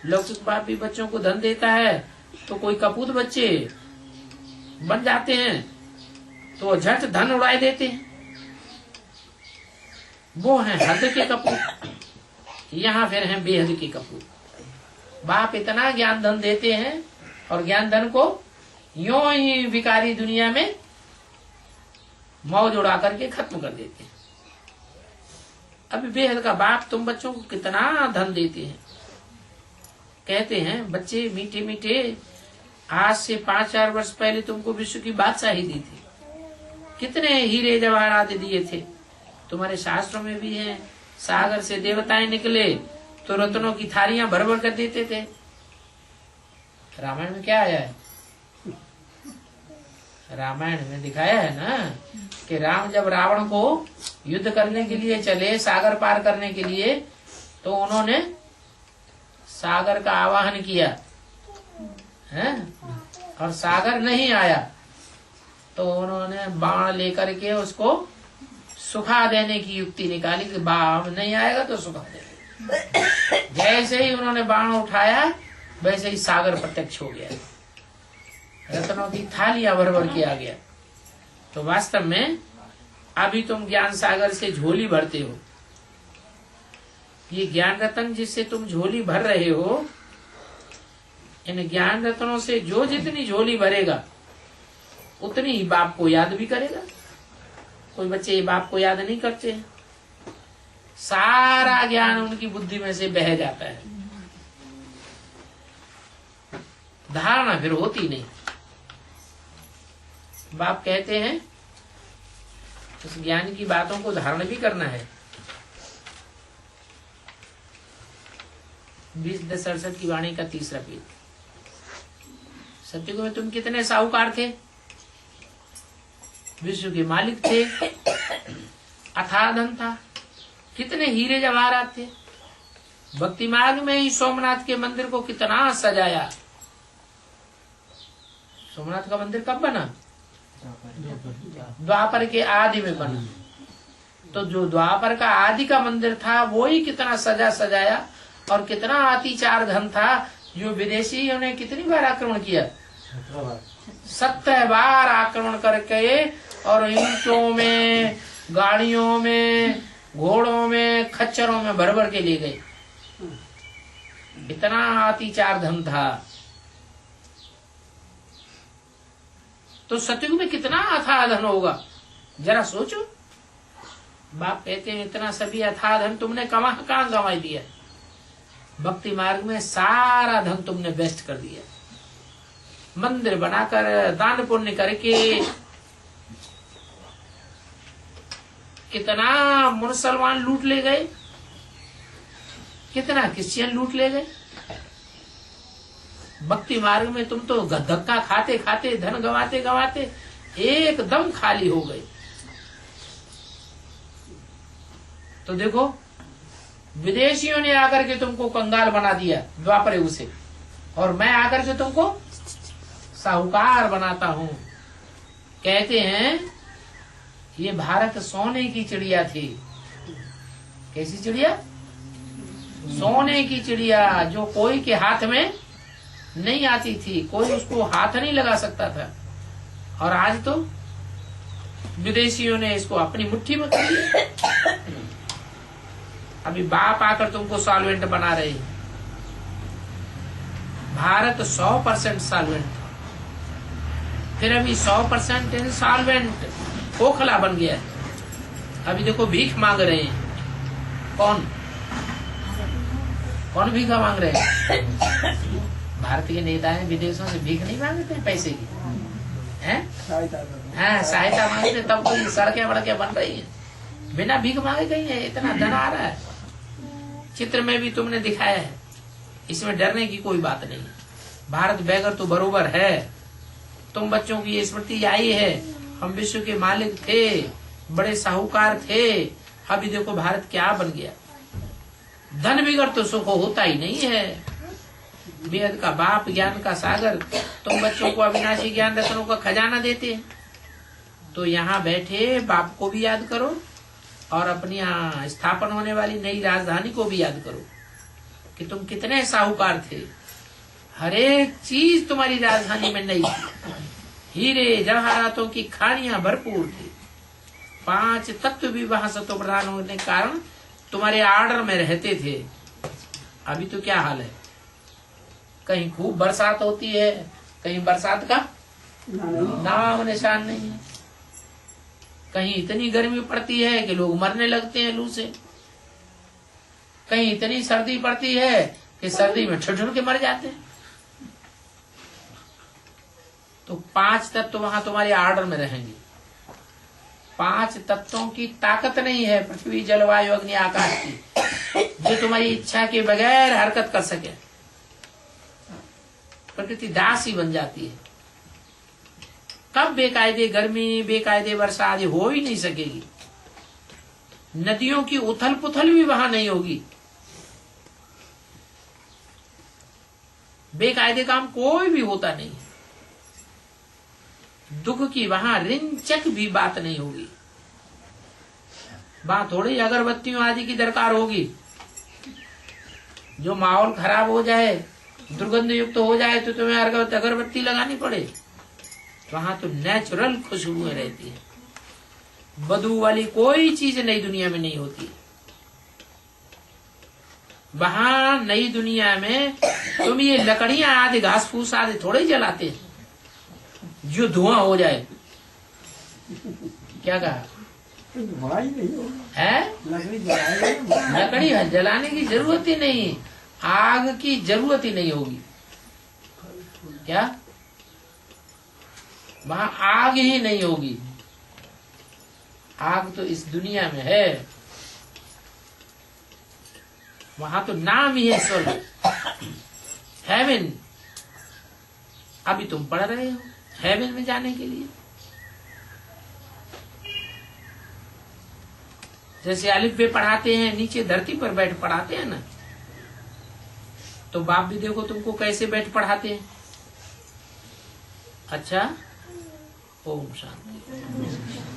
लौकिक बाप भी बच्चों को धन देता है तो कोई कपूत बच्चे बन जाते हैं तो झट धन उड़ाए देते हैं। वो हैं हद के कपूत, यहाँ फिर हैं बेहद के कपूत। बाप इतना ज्ञान धन देते हैं और ज्ञान धन को यूं ही भिखारी दुनिया में मौज उड़ा करके खत्म कर देते हैं। अभी बेहद का बाप तुम बच्चों को कितना धन देते हैं। कहते हैं बच्चे मीठे मीठे, आज से 5-4 वर्ष पहले तुमको विश्व की बादशाही दी थी, कितने हीरे जवाहरात दिए थे। तुम्हारे शास्त्रों में भी है, सागर से देवताएं निकले तो रत्नों की थालियां भर भर कर देते थे। रामायण में क्या आया है? रामायण में दिखाया है ना कि राम जब रावण को युद्ध करने के लिए चले, सागर पार करने के लिए, तो उन्होंने सागर का आवाहन किया है और सागर नहीं आया तो उन्होंने बाण लेकर के उसको सुखा देने की युक्ति निकाली कि बाण नहीं आएगा तो सुखा देंगे। जैसे ही उन्होंने बाण उठाया वैसे ही सागर प्रत्यक्ष हो गया, रत्नों की थालियां भर भर के आ गया। तो वास्तव में अभी तुम ज्ञान सागर से झोली भरते हो। ये ज्ञान रत्न जिससे तुम झोली भर रहे हो, इन ज्ञान रत्नों से जो जितनी झोली भरेगा उतनी ही बाप को याद भी करेगा। कोई बच्चे ये बाप को याद नहीं करते हैं, सारा ज्ञान उनकी बुद्धि में से बह जाता है, धारणा फिर होती नहीं। बाप कहते हैं उस ज्ञान की बातों को धारण भी करना है। 20:10-68 की वाणी का 3रा पेज। सत्ययुग में तुम कितने साहूकार थे, विश्व के मालिक थे, अथाह धन था, कितने हीरे जवाहरात थे। भक्ति मार्ग में ही सोमनाथ के मंदिर को कितना सजाया। सोमनाथ का मंदिर कब बना? द्वापर के आदि में बना। तो जो द्वापर का आदि का मंदिर था वो ही कितना सजा सजाया और कितना अतिचार धन था, जो विदेशियों ने कितनी बार आक्रमण किया? 17 बार आक्रमण करके और ईंटों में, गाड़ियों में, घोड़ों में, खच्चरों में भर भर के ले गए। इतना अतिचार धन था। तो सतयुग में कितना अथाह धन होगा, जरा सोचो। बाप कहते हैं इतना सभी अथाह धन तुमने कहाँ गंवा दिया। भक्ति मार्ग में सारा धन तुमने वेस्ट कर दिया। मंदिर बनाकर, दान पुण्य करके, कितना मुसलमान लूट ले गए, कितना क्रिश्चियन लूट ले गए। भक्ति मार्ग में तुम तो धक्का खाते खाते, धन गवाते गवाते एकदम खाली हो गए। तो देखो विदेशियों ने आकर के तुमको कंगाल बना दिया द्वापर युग से, और मैं आकर के तुमको साहूकार बनाता हूँ। कहते हैं ये भारत सोने की चिड़िया थी। कैसी चिड़िया? सोने की चिड़िया, जो कोई के हाथ में नहीं आती थी, कोई उसको हाथ नहीं लगा सकता था। और आज तो विदेशियों ने इसको अपनी मुट्ठी में कर लिया। अभी बाप आकर तुमको सॉल्वेंट बना रहे हैं। भारत 100% सॉल्वेंट था, फिर अभी 100% इनसॉल्वेंट खोखला बन गया। अभी देखो भीख मांग रहे हैं। कौन कौन भीखा मांग रहे हैं? भारतीय नेता है, विदेशों से भीख नहीं मांगते हैं पैसे की, हैं? हाँ, सहायता मांगते, तब तो ये सड़कें वड़कें बन रही हैं। बिना भीख मांगे कहीं है, इतना धन आ रहा है। चित्र में भी तुमने दिखाया है, इसमें डरने की कोई बात नहीं। भारत बेगर तो बरोबर है। तुम बच्चों की ये स्मृति आई है, हम विश्व के मालिक थे, बड़े साहूकार थे। अभी देखो भारत क्या बन गया। धन बिगड़ तो सुख होता ही नहीं है। वेद का बाप, ज्ञान का सागर, तुम बच्चों को अविनाशी ज्ञान रत्नों का खजाना देते हैं। तो यहाँ बैठे बाप को भी याद करो और अपनी यहाँ स्थापन होने वाली नई राजधानी को भी याद करो। कि तुम कितने साहूकार थे, हर एक चीज तुम्हारी राजधानी में नहीं थी, हीरे जवाहरातों की खानियां भरपूर थी, 5 तत्व भी वहां सतो प्रधान होने के कारण तुम्हारे आर्डर में रहते थे। अभी तो क्या हाल है, कहीं खूब बरसात होती है, कहीं बरसात का नाम निशान नहीं है, कहीं इतनी गर्मी पड़ती है कि लोग मरने लगते हैं लू से, कहीं इतनी सर्दी पड़ती है कि सर्दी में ठिठुर के मर जाते हैं। तो 5 तत्व वहां तुम्हारे आर्डर में रहेंगे। 5 तत्वों की ताकत नहीं है पृथ्वी जल वायु अग्नि आकाश की, जो तुम्हारी इच्छा के बगैर हरकत कर सके। प्रकृति दास ही बन जाती है। कब बेकायदे गर्मी, बेकायदे वर्षा आदि हो ही नहीं सकेगी। नदियों की उथल पुथल भी वहां नहीं होगी। बेकायदे काम कोई भी होता नहीं। दुख की वहां रिंचक भी बात नहीं होगी। वहां थोड़ी अगरबत्तियों आदि की दरकार होगी। जो माहौल खराब हो जाए, दुर्गंध युक्त हो जाए तो तुम्हें अगरबत्ती लगानी पड़े। वहां तो नेचुरल खुशबुएं रहती है। बदबू वाली कोई चीज नई दुनिया में नहीं होती। वहां नई दुनिया में तुम ये लकड़ियां आदि घास फूस आदि थोड़े ही जलाते हैं जो धुआं हो जाए। क्या कहा है? लकड़ी जलाने की जरूरत ही नहीं, आग की जरूरत ही नहीं होगी। क्या वहां आग ही नहीं होगी। आग तो इस दुनिया में है। वहां तो नाम ही है स्वर्ग, हेवन। अभी तुम पढ़ रहे हो हेवन में जाने के लिए। जैसे अलिफ बे पढ़ाते हैं, नीचे धरती पर बैठ पढ़ाते हैं ना, तो बाप भी देखो तुमको कैसे बैठ पढ़ाते हैं। अच्छा, ओम शांति।